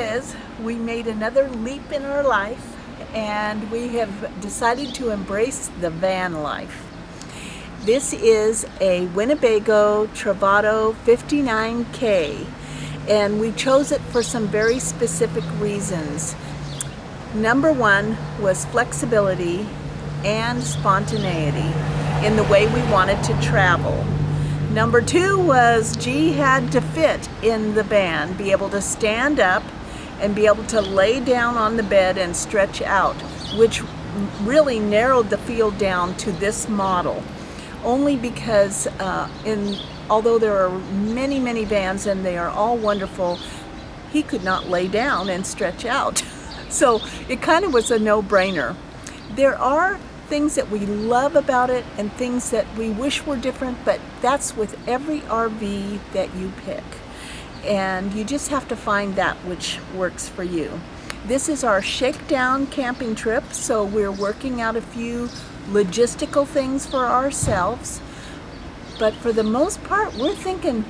is, we made another leap in our life, and we have decided to embrace the van life. This is a Winnebago Travato 59K, and we chose it for some very specific reasons. Number one was flexibility and spontaneity in the way we wanted to travel. Number two was G had to fit in the van, be able to stand up and be able to lay down on the bed and stretch out, which really narrowed the field down to this model. Only because although there are many vans and they are all wonderful, he could not lay down and stretch out. So it kind of was a no-brainer. There are things that we love about it and things that we wish were different, but that's with every RV that you pick. And you just have to find that which works for you. This is our shakedown camping trip, so we're working out a few logistical things for ourselves. But for the most part, we're thinking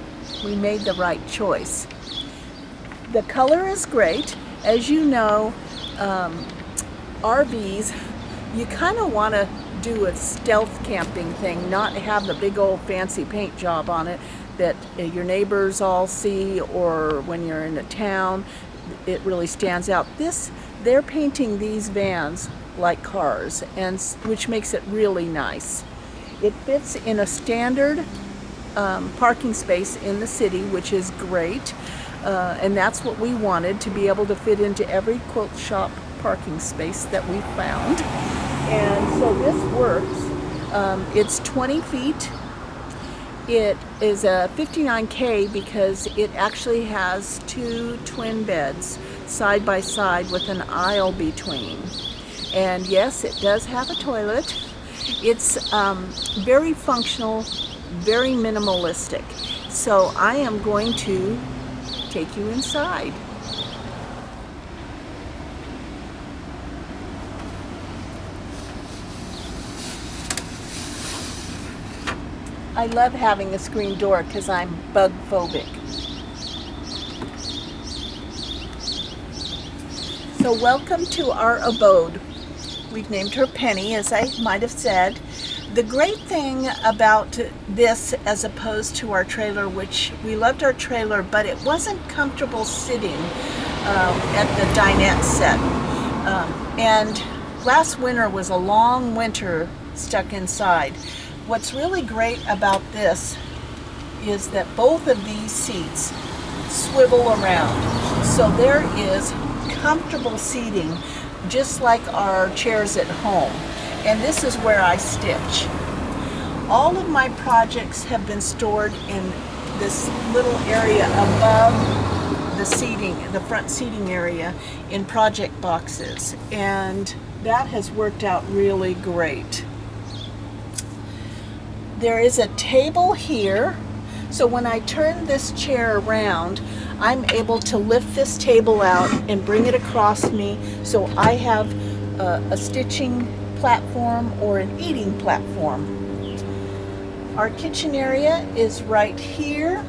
we made the right choice. The color is great. As you know, RVs, you kind of want to do a stealth camping thing, not have the big old fancy paint job on it that your neighbors all see, or when you're in a town, it really stands out. They're painting these vans like cars, and which makes it really nice. It fits in a standard parking space in the city, which is great, and that's what we wanted, to be able to fit into every quilt shop parking space that we found. And so this works. It's 20 feet. It is a 59K because it actually has two twin beds side by side with an aisle between. And yes, it does have a toilet. It's very functional, very minimalistic. So I am going to take you inside. I love having a screen door because I'm bug phobic. So welcome to our abode. We've named her Penny, as I might have said. The great thing about this, as opposed to our trailer, which we loved our trailer, but it wasn't comfortable sitting at the dinette set. And last winter was a long winter stuck inside. What's really great about this is that both of these seats swivel around. So there is comfortable seating, just like our chairs at home. And this is where I stitch. All of my projects have been stored in this little area above the seating, the front seating area, in project boxes. And that has worked out really great. There is a table here, so when I turn this chair around, I'm able to lift this table out and bring it across me, so I have a stitching platform or an eating platform. Our kitchen area is right here.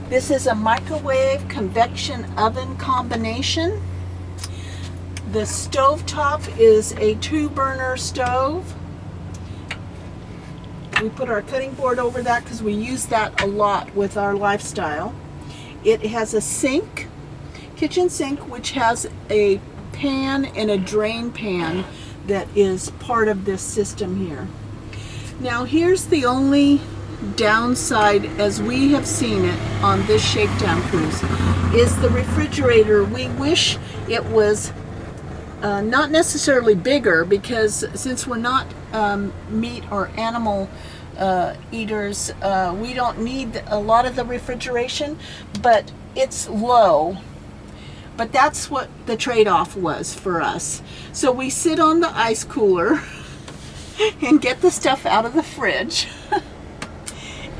This is a microwave convection oven combination. The stovetop is a 2-burner stove. We put our cutting board over that because we use that a lot with our lifestyle. It has a sink, kitchen sink, which has a pan and a drain pan that is part of this system here. Now here's the only downside, as we have seen it on this shakedown cruise, is the refrigerator. We wish it was not necessarily bigger, because since we're not meat or animal eaters, we don't need a lot of the refrigeration, but it's low. But that's what the trade-off was for us. So we sit on the ice cooler and get the stuff out of the fridge.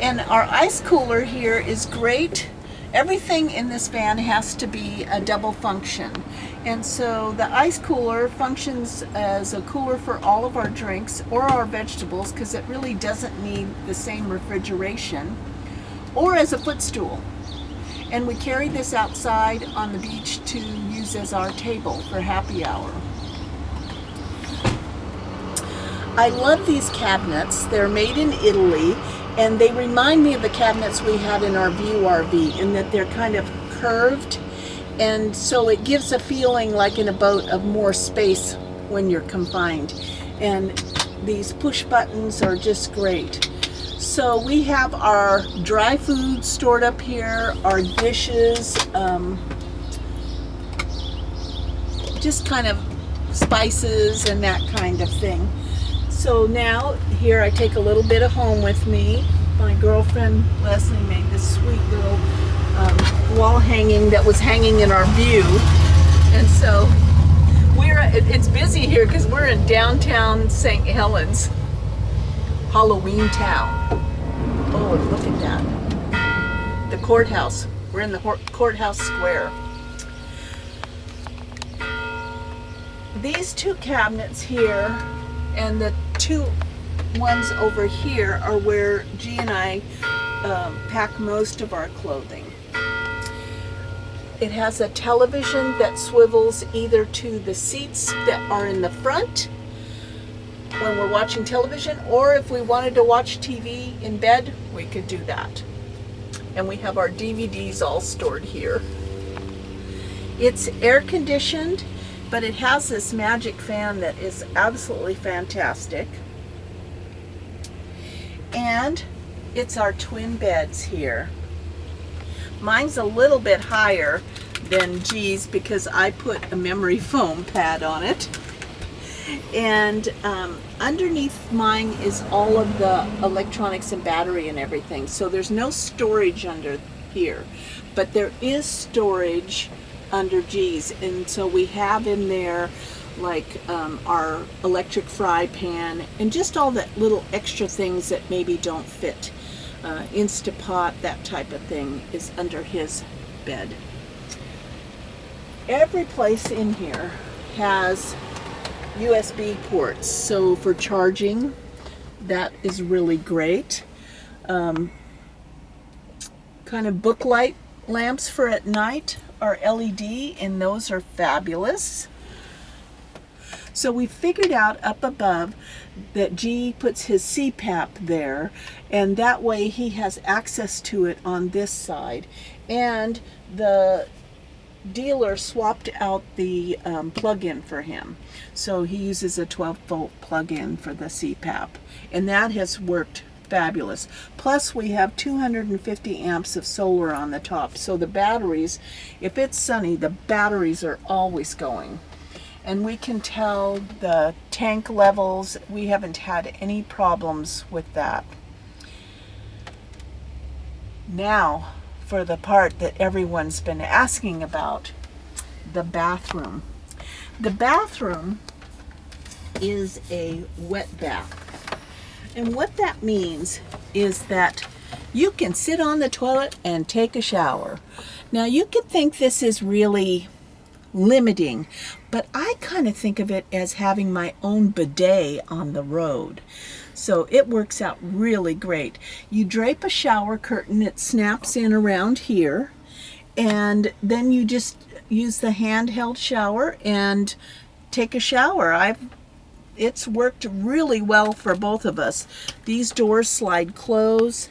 And our ice cooler here is great. Everything in this van has to be a double function. And so the ice cooler functions as a cooler for all of our drinks or our vegetables, because it really doesn't need the same refrigeration, or as a footstool. And we carry this outside on the beach to use as our table for happy hour. I love these cabinets. They're made in Italy, and they remind me of the cabinets we had in our View RV in that they're kind of curved, and so it gives a feeling like in a boat of more space when you're confined. And these push buttons are just great. So we have our dry food stored up here, our dishes, just kind of spices and that kind of thing. So now here I take a little bit of home with me. My girlfriend Leslie made this sweet little wall hanging that was hanging in our view. And so it's busy here because we're in downtown St. Helens, Halloween town. Oh, look at that. The courthouse. We're in the courthouse square. These two cabinets here and the two ones over here are where G and I pack most of our clothing. It has a television that swivels either to the seats that are in the front when we're watching television, or if we wanted to watch TV in bed, we could do that. And we have our DVDs all stored here. It's air conditioned, but it has this magic fan that is absolutely fantastic. And it's our twin beds here. Mine's a little bit higher than G's because I put a memory foam pad on it. And underneath mine is all of the electronics and battery and everything. So there's no storage under here, but there is storage under G's. And so we have in there like our electric fry pan and just all the little extra things that maybe don't fit. Instapot, that type of thing is under his bed. Every place in here has USB ports, so for charging, that is really great. Kind of book light lamps for at night are LED, and those are fabulous. So we figured out up above that G puts his CPAP there, and that way he has access to it on this side. And the dealer swapped out the plug-in for him. So he uses a 12-volt plug-in for the CPAP, and that has worked fabulous. Plus we have 250 amps of solar on the top, so the batteries, if it's sunny, the batteries are always going. And we can tell the tank levels. We haven't had any problems with that. Now for the part that everyone's been asking about, the bathroom. The bathroom is a wet bath. And what that means is that you can sit on the toilet and take a shower. Now you could think this is really limiting, but I kind of think of it as having my own bidet on the road. So it works out really great. You drape a shower curtain, it snaps in around here, and then you just use the handheld shower and take a shower. It's worked really well for both of us. These doors slide close,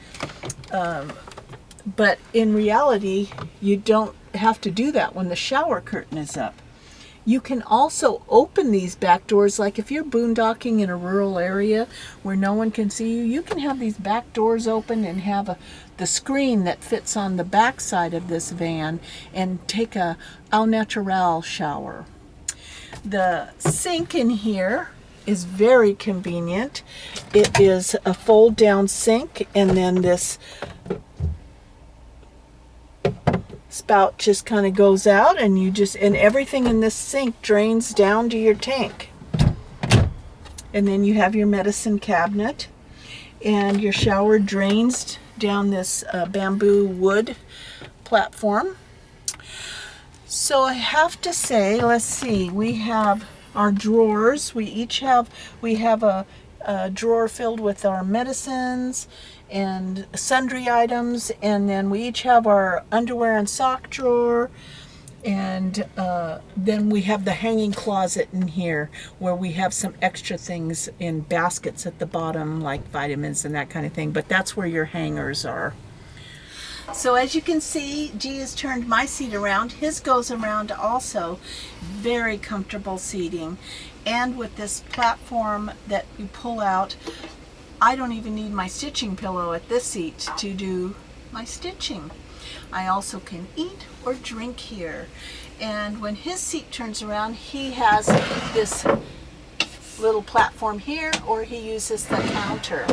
but in reality, you don't have to do that when the shower curtain is up. You can also open these back doors, like if you're boondocking in a rural area where no one can see you, you can have these back doors open and have the screen that fits on the back side of this van and take a au naturel shower. The sink in here is very convenient. It is a fold down sink, and then this spout just kind of goes out, and and everything in this sink drains down to your tank. And then you have your medicine cabinet, and your shower drains down this bamboo wood platform. So I have to say, let's see, we have our drawers. We have a drawer filled with our medicines, and sundry items, and then we each have our underwear and sock drawer, and then we have the hanging closet in here where we have some extra things in baskets at the bottom, like vitamins and that kind of thing, but that's where your hangers are. So as you can see, G has turned my seat around. His goes around also. Very comfortable seating. And with this platform that you pull out, I don't even need my stitching pillow at this seat to do my stitching. I also can eat or drink here. And when his seat turns around, he has this little platform here, or he uses the counter.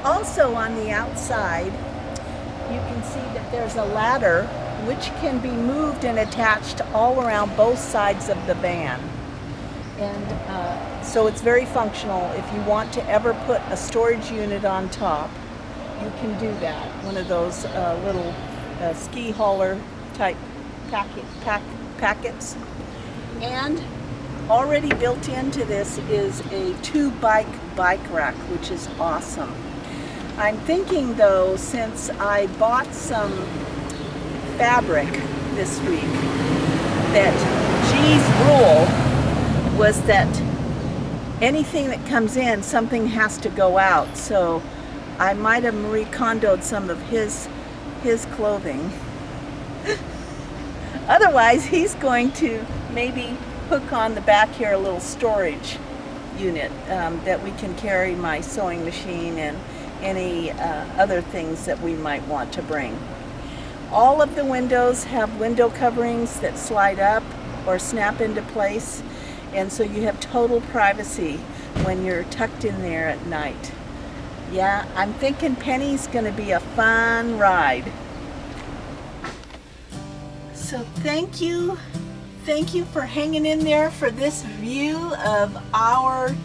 Also on the outside, you can see that there's a ladder which can be moved and attached all around both sides of the van. And so it's very functional. If you want to ever put a storage unit on top, you can do that. One of those little ski hauler type packets. And already built into this is a 2-bike rack, which is awesome. I'm thinking though, since I bought some fabric this week, that G's rule was that anything that comes in, something has to go out. So I might have Marie Kondoed some of his clothing. Otherwise, he's going to maybe hook on the back here a little storage unit that we can carry my sewing machine and any other things that we might want to bring. All of the windows have window coverings that slide up or snap into place, and so you have total privacy when you're tucked in there at night. Yeah, I'm thinking Penny's gonna be a fun ride. So thank you for hanging in there for this view of our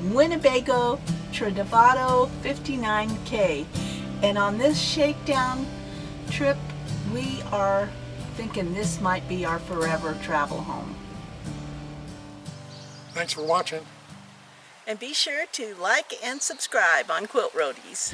Winnebago Travado 59K. And on this shakedown trip, we are thinking this might be our forever travel home. Thanks for watching. And be sure to like and subscribe on Quilt Roadies.